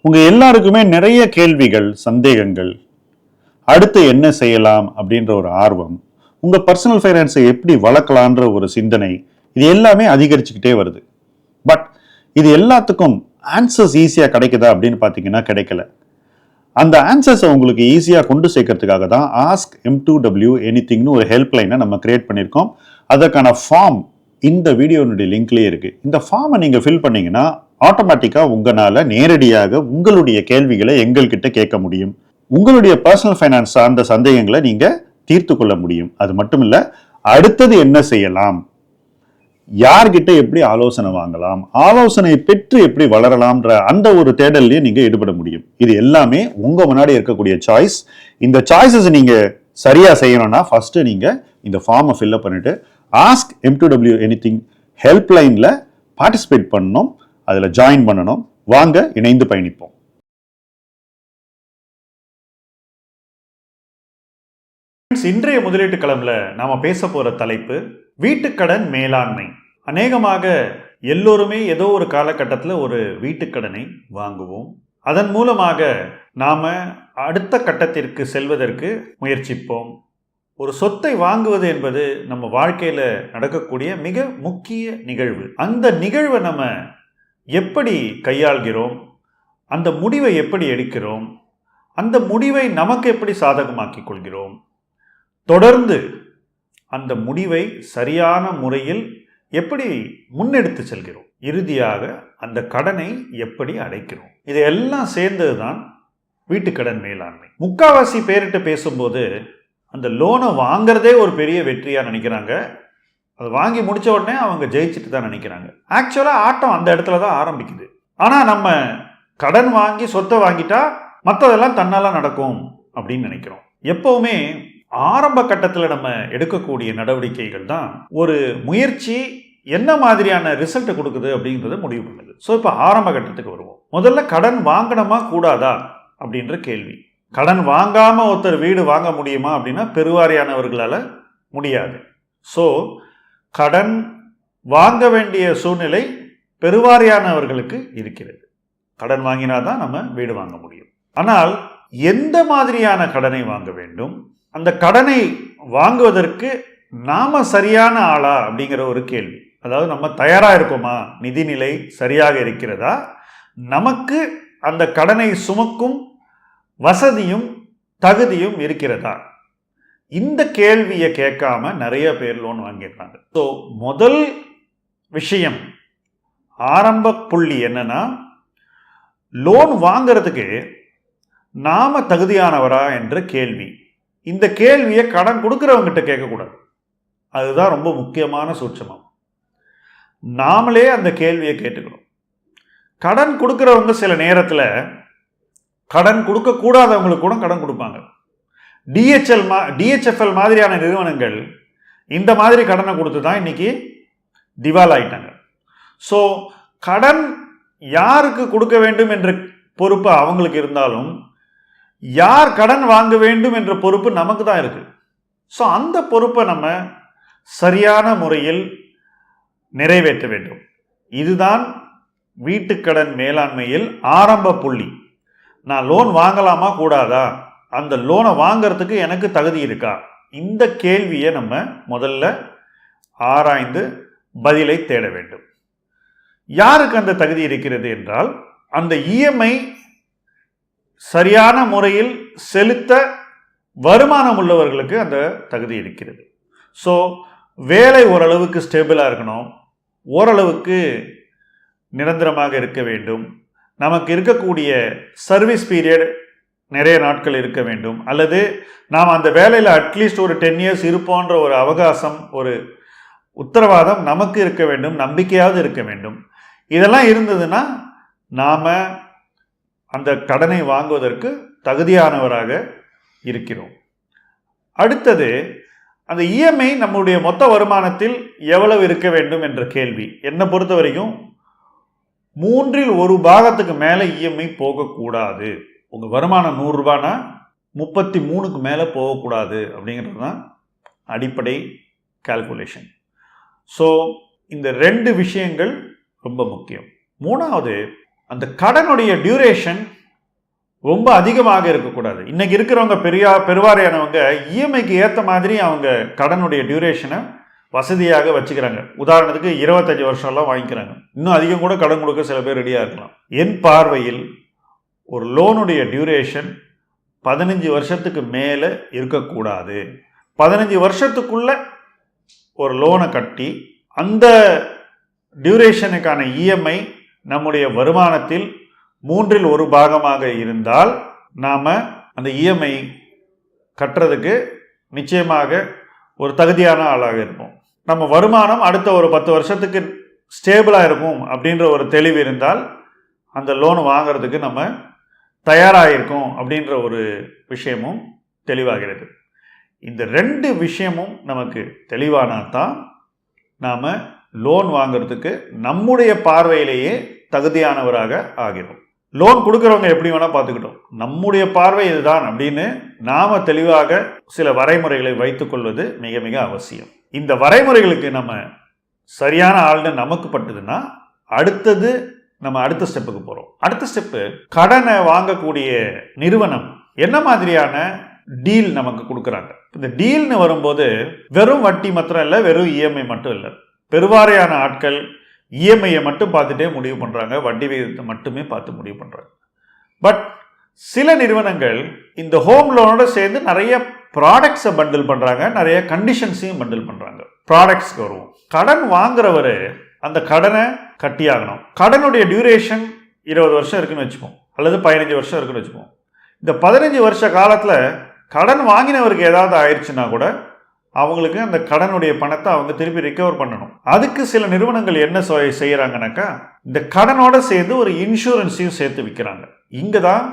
உங்க எல்லாருக்குமே நிறைய கேள்விகள், சந்தேகங்கள், அடுத்து என்ன செய்யலாம் அப்படின்ற ஒரு ஆர்வம், உங்க பர்சனல் ஃபைனான்ஸை எப்படி வளர்க்கலான்ற ஒரு சிந்தனை, இது எல்லாமே அதிகரிச்சுக்கிட்டே வருது. பட் இது எல்லாத்துக்கும் ஆன்சர்ஸ் ஈஸியாக கிடைக்குதா அப்படின்னு பார்த்தீங்கன்னா கிடைக்கல. அந்த ஆன்சர்ஸை உங்களுக்கு ஈஸியாக கொண்டு சேர்க்கறதுக்காக தான் ஆஸ்க் M2W எனிதிங்னு ஒரு ஹெல்ப்லைனை நம்ம கிரியேட் பண்ணியிருக்கோம். அதற்கான ஃபார்ம் இந்த வீடியோனுடைய லிங்க்லேயே இருக்கு. இந்த ஃபார்மை நீங்கள் ஃபில் பண்ணீங்கன்னா ஆட்டோமேட்டிக்காக உங்களால் நேரடியாக உங்களுடைய கேள்விகளை எங்கள்கிட்ட கேட்க முடியும். உங்களுடைய பர்சனல் ஃபைனான்ஸ் சார்ந்த சந்தேகங்களை நீங்கள் தீர்த்து கொள்ள முடியும். அது மட்டும் இல்லை, அடுத்தது என்ன செய்யலாம், யார்கிட்ட எப்படி ஆலோசனை வாங்கலாம், ஆலோசனை பெற்று எப்படி வளரலாம்ன்ற அந்த ஒரு தேடல்லையே நீங்க ஈடுபட முடியும். இது எல்லாமே உங்க முன்னாடி இருக்கக்கூடிய சாய்ஸ். இந்த சாய்ஸஸ் நீங்க சரியா செய்யணும்னா ஃபர்ஸ்ட் நீங்க இந்த ஃபார்மை ஃபில்அப் பண்ணிட்டு ஆஸ்க் M2W எனிதிங் ஹெல்ப்லைன்ல பார்ட்டிசிபேட் பண்ணணும், அதுல ஜாயின் பண்ணணும். வாங்க இணைந்து பயணிப்போம். இன்றைய முதலீட்டு களம்ல நாம பேச போற தலைப்பு வீட்டுக்கடன் மேலாண்மை. அநேகமாக எல்லோருமே ஏதோ ஒரு காலகட்டத்தில் ஒரு வீட்டுக்கடனை வாங்குவோம். அதன் மூலமாக நாம அடுத்த கட்டத்திற்கு செல்வதற்கு முயற்சிப்போம். ஒரு சொத்தை வாங்குவது என்பது நம்ம வாழ்க்கையில நடக்கக்கூடிய மிக முக்கிய நிகழ்வு. அந்த நிகழ்வை நம்ம எப்படி கையாள்கிறோம், அந்த முடிவை எப்படி எடுக்கிறோம், அந்த முடிவை நமக்கு எப்படி சாதகமாக்கிக் கொள்கிறோம், தொடர்ந்து அந்த முடிவை சரியான முறையில் எப்படி முன்னெடுத்து செல்கிறோம், இறுதியாக அந்த கடனை எப்படி அடைக்கிறோம், இதையெல்லாம் சேர்ந்தது தான் வீட்டுக்கடன் மேலாண்மை. முக்காவாசி பேர்கிட்ட பேசும்போது அந்த லோனை வாங்குறதே ஒரு பெரிய வெற்றியாக நினைக்கிறாங்க. அதை வாங்கி முடித்த உடனே அவங்க ஜெயிச்சுட்டு தான் நினைக்கிறாங்க. ஆக்சுவலாக ஆட்டம் அந்த இடத்துல தான் ஆரம்பிக்குது. ஆனால் நம்ம கடன் வாங்கி சொத்தை வாங்கிட்டா மற்றதெல்லாம் தன்னால நடக்கும் அப்படின்னு நினைக்கிறோம். எப்பவுமே ஆரம்ப கட்டத்தில் நம்ம எடுக்கக்கூடிய நடவடிக்கைகள் தான் ஒரு முயற்சி என்ன மாதிரியான ரிசல்ட்டை கொடுக்குது அப்படின்றத முடிவு பண்ணுது. ஸோ இப்போ ஆரம்ப கட்டத்துக்கு வருவோம். முதல்ல கடன் வாங்கணுமா கூடாதா அப்படின்ற கேள்வி. கடன் வாங்காமல் ஒருத்தர் வீடு வாங்க முடியுமா அப்படின்னா பெருவாரியானவர்களால் முடியாது. ஸோ கடன் வாங்க வேண்டிய சூழ்நிலை பெருவாரியானவர்களுக்கு இருக்கிறது. கடன் வாங்கினா தான் நம்ம வீடு வாங்க முடியும். ஆனால் எந்த மாதிரியான கடனை வாங்க வேண்டும், அந்த கடனை வாங்குவதற்கு நாம சரியான ஆளா அப்படிங்கிற ஒரு கேள்வி. அதாவது நம்ம தயாரா இருக்கோமா, நிதிநிலை சரியாக இருக்கிறதா, நமக்கு அந்த கடனை சுமக்கும் வசதியும் தகுதியும் இருக்கிறதா, இந்த கேள்வியை கேட்காம நிறைய பேர் லோன் வாங்கிடுறாங்க. ஸோ முதல் விஷயம், ஆரம்ப புள்ளி என்னன்னா, லோன் வாங்கிறதுக்கு நாம தகுதியானவரா என்ற கேள்வி. இந்த கேள்வியை கடன் கொடுக்குறவங்ககிட்ட கேட்கக்கூடாது. அதுதான் ரொம்ப முக்கியமான சூட்சமம். நாமளே அந்த கேள்வியை கேட்டுக்கணும். கடன் கொடுக்குறவங்க சில நேரத்தில் கடன் கொடுக்கக்கூடாதவங்களுக்கு கூட கடன் கொடுப்பாங்க. DHFL மாதிரியான நிறுவனங்கள் இந்த மாதிரி கடனை கொடுத்து தான் இன்னைக்கு திவால் ஆயிட்டாங்க. ஸோ கடன் யாருக்கு கொடுக்க வேண்டும் என்ற பொறுப்பு அவங்களுக்கு இருந்தாலும் யார் கடன் வாங்க வேண்டும் என்ற பொறுப்பு நமக்கு தான் இருக்கு. ஸோ அந்த பொறுப்பை நம்ம சரியான முறையில் நிறைவேற்ற வேண்டும். இதுதான் வீட்டுக்கடன் மேலாண்மையில் ஆரம்ப புள்ளி. நான் லோன் வாங்கலாமா கூடாதா, அந்த லோனை வாங்கிறதுக்கு எனக்கு தகுதி இருக்கா, இந்த கேள்வியை நம்ம முதல்ல ஆராய்ந்து பதிலை தேட வேண்டும். யாருக்கு அந்த தகுதி இருக்கிறது என்றால், அந்த EMI சரியான முறையில் செலுத்த வருமானம் உள்ளவர்களுக்கு அந்த தகுதி இருக்கிறது. ஸோ வேலை ஓரளவுக்கு ஸ்டேபிளாக இருக்கணும், ஓரளவுக்கு நிரந்தரமாக இருக்க வேண்டும், நமக்கு இருக்கக்கூடிய சர்வீஸ் பீரியட் நிறைய நாட்கள் இருக்க வேண்டும், அல்லது நாம் அந்த வேலையில் அட்லீஸ்ட் ஒரு 10 years இருப்போன்ற ஒரு அவகாசம், ஒரு உத்தரவாதம் நமக்கு இருக்க வேண்டும், நம்பிக்கையாவது இருக்க வேண்டும். இதெல்லாம் இருந்ததுன்னா நாம் அந்த கடனை வாங்குவதற்கு தகுதியானவராக இருக்கிறோம். அடுத்தது, அந்த EMI நம்முடைய மொத்த வருமானத்தில் எவ்வளவு இருக்க வேண்டும் என்ற கேள்வி. என்னை பொறுத்த வரைக்கும் 1/3 மேலே EMI போகக்கூடாது. உங்கள் வருமானம் 100 ரூபானா 33க்கு மேலே போகக்கூடாது அப்படிங்கிறது தான் அடிப்படை கால்குலேஷன். ஸோ இந்த 2 விஷயங்கள் ரொம்ப முக்கியம். மூணாவது, அந்த கடனுடைய டியூரேஷன் ரொம்ப அதிகமாக இருக்கக்கூடாது. இன்னைக்கு இருக்கிறவங்க பெருவாரியானவங்க இஎம்ஐக்கு ஏற்ற மாதிரி அவங்க கடனுடைய டியூரேஷனை வசதியாக வச்சுக்கிறாங்க. உதாரணத்துக்கு 25 வருஷம்லாம் வாங்கிக்கிறாங்க. இன்னும் அதிகம் கூட கடன் கொடுக்க சில பேர் ரெடியாக இருக்கலாம். என் பார்வையில் ஒரு லோனுடைய டியூரேஷன் 15 வருஷத்துக்கு மேலே இருக்கக்கூடாது. 15 வருஷத்துக்குள்ள ஒரு லோனை கட்டி அந்த டியூரேஷனுக்கான இஎம்ஐ நம்முடைய வருமானத்தில் 1/3 பாகமாக இருந்தால் நாம் அந்த இஎம்ஐ கட்டுறதுக்கு நிச்சயமாக ஒரு தகுதியான ஆளாக இருப்போம். நம்ம வருமானம் அடுத்த ஒரு 10 வருஷத்துக்கு ஸ்டேபிளாக இருக்கும் அப்படின்ற ஒரு தெளிவு இருந்தால் அந்த லோன் வாங்கிறதுக்கு நம்ம தயாராக இருக்கோம் அப்படின்ற ஒரு விஷயமும் தெளிவாகிறது. இந்த 2 விஷயமும் நமக்கு தெளிவானால் தான் நாம் லோன் வாங்கிறதுக்கு நம்முடைய பார்வையிலேயே தகுதியானவராக ஆகிறோம். லோன் கொடுக்குறவங்க எப்படி வேணால் பார்த்துக்கிட்டோம், நம்முடைய பார்வை இதுதான் அப்படின்னு நாம் தெளிவாக சில வரைமுறைகளை வைத்துக்கொள்வது மிக மிக அவசியம். இந்த வரைமுறைகளுக்கு நம்ம சரியான ஆள்னு நமக்கு பட்டுதுன்னா அடுத்தது நம்ம அடுத்த ஸ்டெப்புக்கு போகிறோம். அடுத்த ஸ்டெப்பு, கடனை வாங்கக்கூடிய நிறுவனம் என்ன மாதிரியான டீல் நமக்கு கொடுக்குறாங்க. இந்த டீல்னு வரும்போது வெறும் வட்டி மாத்திரம் இல்லை, வெறும் இஎம்ஐ மட்டும் இல்லை. பெருவாரியான ஆட்கள் இஎம்ஐயை மட்டும் பார்த்துட்டே முடிவு பண்ணுறாங்க, வட்டி விகிதத்தை மட்டுமே பார்த்து முடிவு பண்ணுறாங்க. பட் சில நிறுவனங்கள் இந்த ஹோம் லோனோட சேர்ந்து நிறைய ப்ராடக்ட்ஸை பண்டில் பண்ணுறாங்க, நிறைய கண்டிஷன்ஸையும் பண்டில் பண்ணுறாங்க. ப்ராடக்ட்ஸ்க்கு வருவோம். கடன் வாங்குறவர் அந்த கடனை கட்டியாகணும். கடனுடைய டியூரேஷன் 20 வருஷம் இருக்குன்னு வச்சுப்போம், அல்லது 15 வருஷம் இருக்குன்னு வச்சுப்போம். இந்த 15 வருஷ காலத்தில் கடன் வாங்கினவருக்கு ஏதாவது ஆயிடுச்சுன்னா கூட அவங்களுக்கு அந்த கடனுடைய பணத்தை அவங்க திருப்பி ரிகவர் பண்ணணும். அதுக்கு சில நிறுவனங்கள் என்ன செய்யறாங்கனாக்கா, இந்த கடனோட சேர்ந்து ஒரு இன்சூரன்ஸையும் சேர்த்து விற்கிறாங்க. இங்கே தான்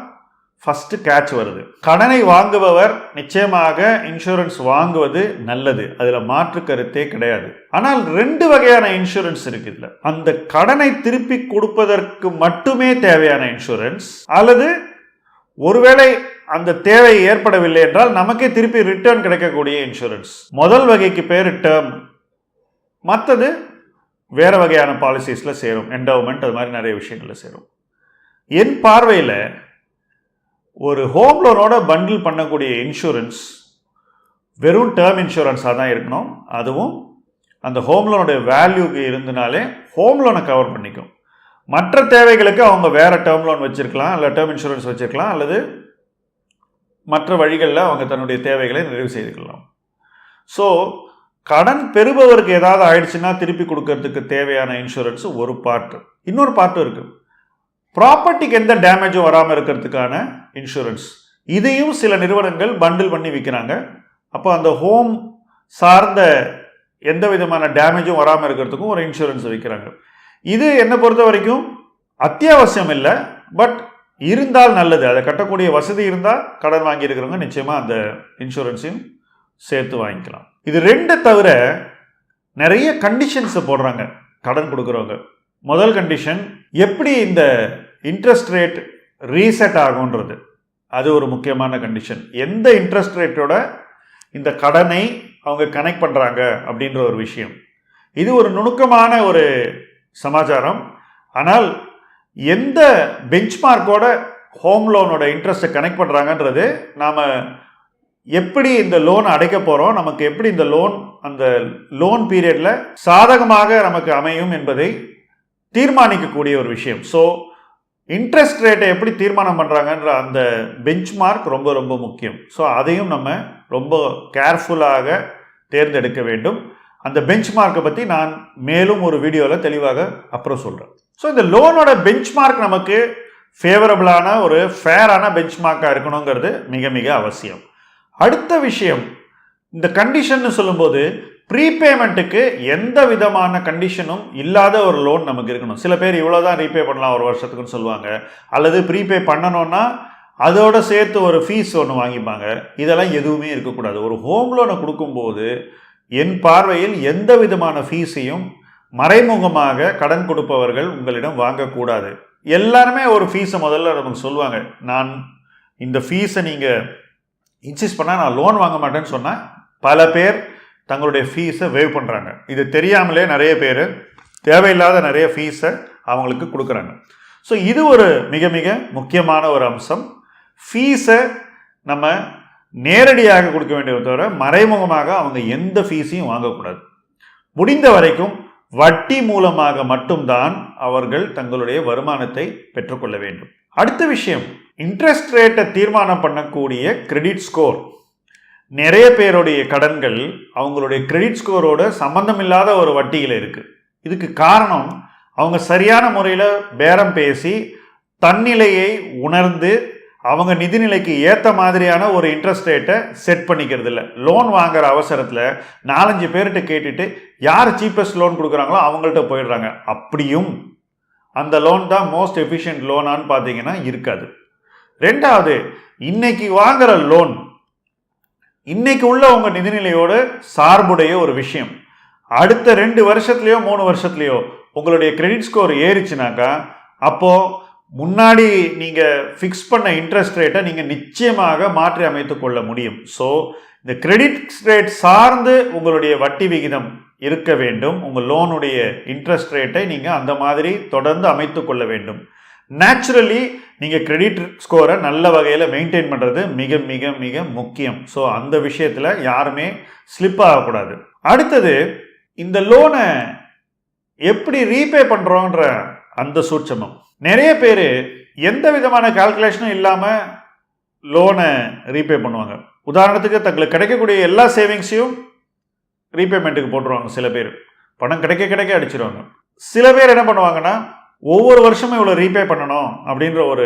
ஃபர்ஸ்ட் கேட்ச் வருது. கடனை வாங்குபவர் நிச்சயமாக இன்சூரன்ஸ் வாங்குவது நல்லது, அதில் மாற்று கருத்தே கிடையாது. ஆனால் 2 வகையான இன்சூரன்ஸ் இருக்குது. அந்த கடனை திருப்பி கொடுப்பதற்கு மட்டுமே தேவையான இன்சூரன்ஸ், அல்லது ஒருவேளை அந்த தேவை ஏற்படவில்லை என்றால் நமக்கே திருப்பி ரிட்டர்ன் கிடைக்கக்கூடிய இன்சூரன்ஸ். முதல் வகைக்கு பேர் டேர்ம், மற்றது வேற வகையான பாலிசிஸில் சேரும், என்டோவ்மெண்ட், அது மாதிரி நிறைய விஷயங்களில் சேரும். என் பார்வையில் ஒரு ஹோம் லோனோட பண்டில் பண்ணக்கூடிய இன்சூரன்ஸ் வெறும் டேர்ம் இன்சூரன்ஸாக தான் இருக்கணும். அதுவும் அந்த ஹோம் லோனுடைய வேல்யூக்கு இருந்தனாலே ஹோம் லோனை கவர் பண்ணிக்கும். மற்ற தேவைகளுக்கு அவங்க வேற டேர்ம் லோன் வச்சிருக்கலாம், இல்லை டேர்ம் இன்சூரன்ஸ் வச்சிருக்கலாம், அல்லது மற்ற வழிகளில் அவங்க தன்னுடைய தேவைகளை நிறைவு செய்துக்கலாம். ஸோ கடன் பெறுபவருக்கு ஏதாவது ஆயிடுச்சுன்னா திருப்பி கொடுக்கறதுக்கு தேவையான இன்சூரன்ஸ் ஒரு பார்ட்டு. இன்னொரு பார்ட்டும் இருக்குது, ப்ராப்பர்ட்டிக்கு எந்த டேமேஜும் வராமல் இருக்கிறதுக்கான இன்சூரன்ஸ். இதையும் சில நிறுவனங்கள் பண்டில் பண்ணி விற்கிறாங்க. அப்போ அந்த ஹோம் சார்ந்த எந்த விதமான டேமேஜும் வராமல் இருக்கிறதுக்கும் ஒரு இன்சூரன்ஸ் விற்கிறாங்க. இது என்னை பொறுத்த வரைக்கும் அத்தியாவசியம் இல்லை, பட் இருந்தால் நல்லது. அதை கட்டக்கூடிய வசதி இருந்தால் கடன் வாங்கியிருக்கிறவங்க நிச்சயமாக அந்த இன்சூரன்ஸையும் சேர்த்து வாங்கிக்கலாம். இது 2 தவிர நிறைய கண்டிஷன்ஸை போடுறாங்க கடன் கொடுக்குறவங்க. முதல் கண்டிஷன், எப்படி இந்த இன்ட்ரெஸ்ட் ரேட் ரீசெட் ஆகுன்றது, அது ஒரு முக்கியமான கண்டிஷன். எந்த இன்ட்ரெஸ்ட் ரேட்டோட இந்த கடனை அவங்க கனெக்ட் பண்ணுறாங்க அப்படின்ற ஒரு விஷயம். இது ஒரு நுணுக்கமான ஒரு சமாச்சாரம். ஆனால் எந்த பெஞ்ச்மார்க்கோட ஹோம் லோனோட இன்ட்ரெஸ்ட்டை கனெக்ட் பண்ணுறாங்கன்றது, நாம் எப்படி இந்த லோன் அடைக்க போகிறோம், நமக்கு எப்படி இந்த லோன் அந்த லோன் பீரியடில் சாதகமாக நமக்கு அமையும் என்பதை தீர்மானிக்கக்கூடிய ஒரு விஷயம். ஸோ இன்ட்ரெஸ்ட் ரேட்டை எப்படி தீர்மானம் பண்ணுறாங்கன்ற அந்த பெஞ்ச்மார்க் ரொம்ப ரொம்ப முக்கியம். ஸோ அதையும் நம்ம ரொம்ப கேர்ஃபுல்லாக தேர்ந்தெடுக்க வேண்டும். அந்த பெஞ்ச்மார்க்கை பற்றி நான் மேலும் ஒரு வீடியோவில் தெளிவாக அப்புறம் சொல்கிறேன். ஸோ இந்த லோனோட பெஞ்ச்மார்க் நமக்கு ஃபேவரபிளான ஒரு ஃபேரான பெஞ்ச்மார்க்காக இருக்கணுங்கிறது மிக மிக அவசியம். அடுத்த விஷயம், இந்த கண்டிஷன் சொல்லும்போது ப்ரீபேமெண்ட்டுக்கு எந்த விதமான கண்டிஷனும் இல்லாத ஒரு லோன் நமக்கு இருக்கணும். சில பேர் இவ்வளோதான் ரீபே பண்ணலாம் ஒரு வருஷத்துக்குன்னு சொல்லுவாங்க, அல்லது ப்ரீபே பண்ணணும்னா அதோட சேர்த்து ஒரு ஃபீஸ் ஒன்று வாங்கிப்பாங்க. இதெல்லாம் எதுவுமே இருக்கக்கூடாது. ஒரு ஹோம் லோனை கொடுக்கும்போது என் பார்வையில் எந்த விதமான ஃபீஸையும் மறைமுகமாக கடன் கொடுப்பவர்கள் உங்களிடம் வாங்கக்கூடாது. எல்லாருமே ஒரு ஃபீஸை முதல்ல நமக்கு சொல்லுவாங்க. நான் இந்த ஃபீஸை நீங்கள் இன்சிஸ்ட் பண்ணால் நான் லோன் வாங்க மாட்டேன்னு சொன்னால் பல பேர் தங்களுடைய ஃபீஸை வேவ் பண்ணுறாங்க. இது தெரியாமலே நிறைய பேர் தேவையில்லாத நிறைய ஃபீஸை அவங்களுக்கு கொடுக்குறாங்க. ஸோ இது ஒரு மிக மிக முக்கியமான ஒரு அம்சம். ஃபீஸை நம்ம நேரடியாக கொடுக்க வேண்டியதை தவிர மறைமுகமாக அவங்க எந்த ஃபீஸையும் வாங்கக்கூடாது. முடிந்த வரைக்கும் வட்டி மூலமாக மட்டும்தான் அவர்கள் தங்களுடைய வருமானத்தை பெற்றுக்கொள்ள வேண்டும். அடுத்த விஷயம், இன்ட்ரெஸ்ட் ரேட்டை தீர்மானம் பண்ணக்கூடிய கிரெடிட் ஸ்கோர். நிறைய பேருடைய கடன்கள் அவங்களுடைய கிரெடிட் ஸ்கோரோட சம்பந்தமில்லாத ஒரு வட்டியில் இருக்குது. இதுக்கு காரணம் அவங்க சரியான முறையில் பேரம் பேசி தன்னிலையை உணர்ந்து அவங்க நிதிநிலைக்கு ஏற்ற மாதிரியான ஒரு இன்ட்ரெஸ்ட் ரேட்டை செட் பண்ணிக்கிறது இல்லை. லோன் வாங்குற அவசரத்தில் 4-5 பேர்கிட்ட கேட்டுட்டு யார் சீப்பஸ்ட் லோன் கொடுக்குறாங்களோ அவங்கள்ட்ட போயிடுறாங்க. அப்படியும் அந்த லோன் தான் மோஸ்ட் எஃபிஷியன்ட் லோனான்னு பார்த்தீங்கன்னா இருக்காது. ரெண்டாவது, இன்னைக்கு வாங்குற லோன் இன்னைக்கு உள்ள உங்க நிதிநிலையோடு சார்புடைய ஒரு விஷயம். அடுத்த 2 வருஷத்துலையோ 3 வருஷத்துலையோ உங்களுடைய கிரெடிட் ஸ்கோர் ஏறிச்சுனாக்கா அப்போ முன்னாடி நீங்க ஃபிக்ஸ் பண்ண இன்ட்ரெஸ்ட் ரேட்டை நீங்க நிச்சயமாக மாற்றி அமைத்து கொள்ள முடியும். ஸோ இந்த கிரெடிட் ரேட் சார்ந்து உங்களுடைய வட்டி விகிதம் இருக்க வேண்டும். உங்கள் லோனுடைய இன்ட்ரெஸ்ட் ரேட்டை நீங்க அந்த மாதிரி தொடர்ந்து அமைத்து கொள்ள வேண்டும். நேச்சுரலி நீங்கள் கிரெடிட் ஸ்கோரை நல்ல வகையில் மெயின்டைன் பண்ணுறது மிக மிக மிக முக்கியம். ஸோ அந்த விஷயத்தில் யாருமே ஸ்லிப் ஆகக்கூடாது. அடுத்தது, இந்த லோனை எப்படி ரீபே பண்ணுறோன்ற அந்த சூட்சமம். நிறைய பேர் எந்த விதமான கால்குலேஷனும் இல்லாமல் லோனை ரீபே பண்ணுவாங்க. உதாரணத்துக்கு தங்களுக்கு கிடைக்கக்கூடிய எல்லா சேவிங்ஸையும் ரீபேமெண்ட்டுக்கு போட்டுருவாங்க. சில பேர் பணம் கிடைக்க அடிச்சிருவாங்க. சில பேர் என்ன பண்ணுவாங்கன்னா ஒவ்வொரு வருஷமும் இவ்வளோ ரீபே பண்ணணும் அப்படின்ற ஒரு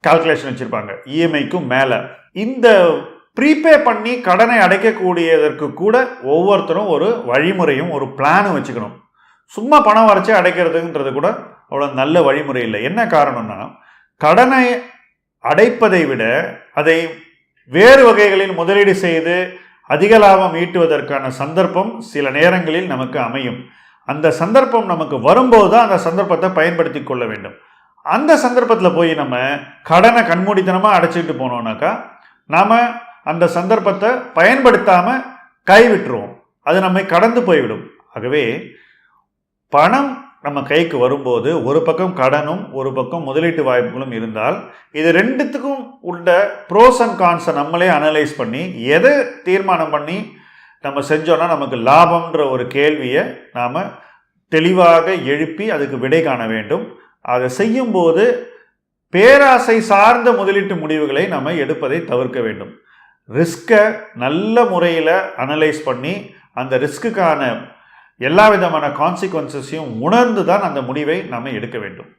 கால்குலேஷன் வச்சுருப்பாங்க இஎம்ஐக்கும் மேலே. இந்த ப்ரீபே பண்ணி கடனை அடைக்கக்கூடியதற்கு கூட ஒவ்வொருத்தரும் ஒரு வழிமுறையும் ஒரு பிளானும் வச்சுக்கணும். சும்மா பணம் வரைச்சி அடைக்கிறதுன்றது கூட அவ்வளோ நல்ல வழிமுறை இல்லை. என்ன காரணம்னா, கடனை அடைப்பதை விட அதை வேறு வகைகளில் முதலீடு செய்து அதிக லாபம் ஈட்டுவதற்கான சந்தர்ப்பம் சில நேரங்களில் நமக்கு அமையும். அந்த சந்தர்ப்பம் நமக்கு வரும்போது தான் அந்த சந்தர்ப்பத்தை பயன்படுத்தி கொள்ள வேண்டும். அந்த சந்தர்ப்பத்தில் போய் நம்ம கடனை கண்மூடித்தனமாக அடைச்சிட்டு போனோம்னாக்கா நாம் அந்த சந்தர்ப்பத்தை பயன்படுத்தாமல் கைவிட்டுருவோம். அது நம்மை கடந்து போய்விடும். ஆகவே பணம் நம்ம கைக்கு வரும்போது ஒரு பக்கம் கடனும் ஒரு பக்கம் முதலீட்டு வாய்ப்புகளும் இருந்தால் இது ரெண்டுத்துக்கும் உள்ள ப்ரோஸ் அண்ட் கான்ஸை நம்மளே அனலைஸ் பண்ணி எதை தீர்மானம் பண்ணி நம்ம செஞ்சோன்னா நமக்கு லாபம்ன்ற ஒரு கேள்வியை நாம் தெளிவாக எழுப்பி அதுக்கு விடை காண வேண்டும். அதை செய்யும்போது பேராசை சார்ந்த முதலீட்டு முடிவுகளை நம்ம எடுப்பதை தவிர்க்க வேண்டும். ரிஸ்கை நல்ல முறையில் அனலைஸ் பண்ணி அந்த ரிஸ்க்குக்கான எல்லா விதமான கான்சிக்வன்சஸையும் உணர்ந்து தான் அந்த முடிவை நாம் எடுக்க வேண்டும்.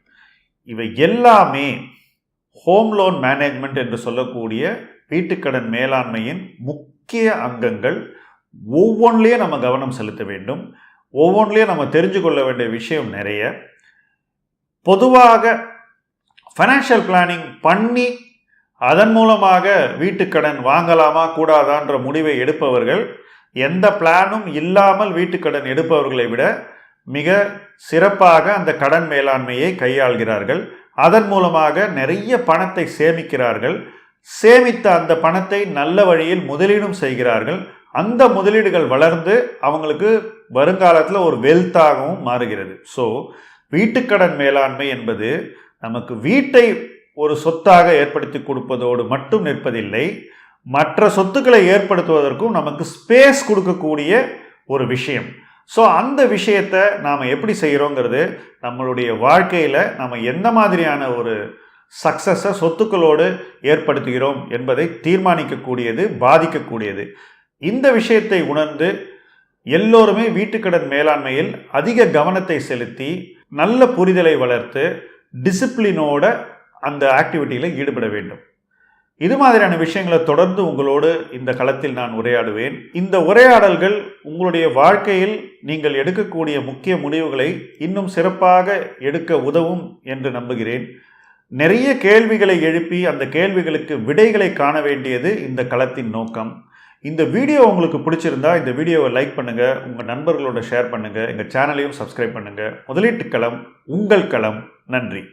இவை எல்லாமே ஹோம் லோன் மேனேஜ்மெண்ட் என்று சொல்லக்கூடிய வீட்டுக்கடன் மேலாண்மையின் முக்கிய அங்கங்கள். ஒவ்வொன்றிலையும் நம்ம கவனம் செலுத்த வேண்டும். ஒவ்வொன்றிலையும் நம்ம தெரிஞ்சு கொள்ள வேண்டிய விஷயம் நிறைய. பொதுவாக ஃபைனான்ஷியல் பிளானிங் பண்ணி அதன் மூலமாக வீட்டுக்கடன் வாங்கலாமா கூடாதான்ற முடிவை எடுப்பவர்கள் எந்த பிளானும் இல்லாமல் வீட்டுக்கடன் எடுப்பவர்களை விட மிக சிறப்பாக அந்த கடன் மேலாண்மையை கையாள்கிறார்கள். அதன் மூலமாக நிறைய பணத்தை சேமிக்கிறார்கள். சேமித்த அந்த பணத்தை நல்ல வழியில் முதலீடும் செய்கிறார்கள். அந்த முதலீடுகள் வளர்ந்து அவங்களுக்கு வருங்காலத்தில் ஒரு வெல்த்தாகவும் மாறுகிறது. ஸோ வீட்டுக்கடன் மேலாண்மை என்பது நமக்கு வீட்டை ஒரு சொத்தாக ஏற்படுத்தி கொடுப்பதோடு மட்டும் நிற்பதில்லை, மற்ற சொத்துக்களை ஏற்படுத்துவதற்கும் நமக்கு ஸ்பேஸ் கொடுக்கக்கூடிய ஒரு விஷயம். ஸோ அந்த விஷயத்தை நாம் எப்படி செய்கிறோங்கிறது நம்மளுடைய வாழ்க்கையில் நம்ம எந்த மாதிரியான ஒரு சக்ஸஸை சொத்துக்களோடு ஏற்படுத்துகிறோம் என்பதை தீர்மானிக்கக்கூடியது, பாதிக்கக்கூடியது. இந்த விஷயத்தை உணர்ந்து எல்லோருமே வீட்டுக்கடன் மேலாண்மையில் அதிக கவனத்தை செலுத்தி நல்ல புரிதலை வளர்த்து டிசிப்ளினோட அந்த ஆக்டிவிட்டியில் ஈடுபட வேண்டும். இது மாதிரியான விஷயங்களை தொடர்ந்து உங்களோடு இந்த களத்தில் நான் உரையாடுவேன். இந்த உரையாடல்கள் உங்களுடைய வாழ்க்கையில் நீங்கள் எடுக்கக்கூடிய முக்கிய முடிவுகளை இன்னும் சிறப்பாக எடுக்க உதவும் என்று நம்புகிறேன். நிறைய கேள்விகளை எழுப்பி அந்த கேள்விகளுக்கு விடைகளை காண வேண்டியது இந்த களத்தின் நோக்கம். இந்த வீடியோ உங்களுக்கு பிடிச்சிருந்தா இந்த வீடியோவை லைக் பண்ணுங்கள், உங்கள் நண்பர்களோட ஷேர் பண்ணுங்கள், எங்கள் சேனலையும் சப்ஸ்கிரைப் பண்ணுங்கள். முதலீட்டு களம் உங்கள் களம். நன்றி.